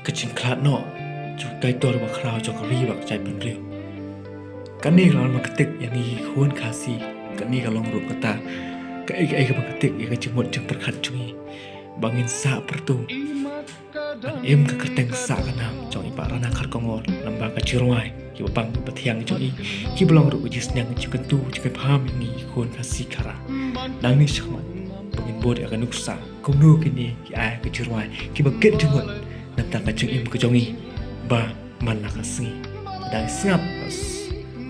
กจิงคลาดเนาะจุดใกล้ตัวระบคราวจงกรีบักใจเป็นเรียวกันนี่เรามันกระติกอย่างนี้ควรคาซีกันนี่ก็ลองรูปกตาก็ไอ้กับมันกระติกยังจึงหมดจึงประคัดจุยบางอินสาประตูบันเอ็มก็กระเตงสากันนำจงอีปารานาคาร์กงอดลำบากกระชิรวายกี่บังปะเทียงจงอีกี่บลองรูปจิสยังจึงกันตู้จึงกันพามอย่างนี้ควรคาซีคาราดังนี้ชักมันบางอินโบดอากันนุกษาคงนูกินนี่กี่ไอ้กระชิรวายกี่บังเก็ตจึงหมดนั่นต่างกันจึงเอ็มก็จงอีบ่มันลักษณีได้สงับ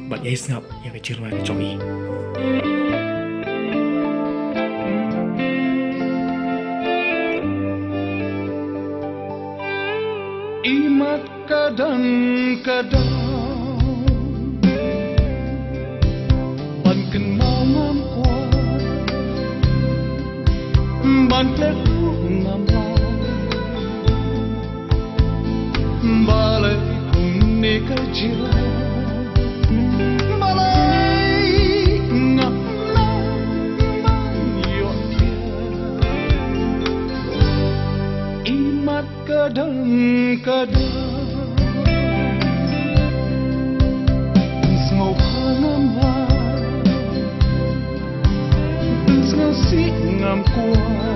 บัดยัยสงับยังกระชิรวายก็จงอีImat kadang-kadang Ban kenal ngam kuat Ban kleku ngam lai Balai kuni kajira Balai ngam lai Yot dia Imat kadang-kadang Sngau ngam lai Sngau si ngam kuat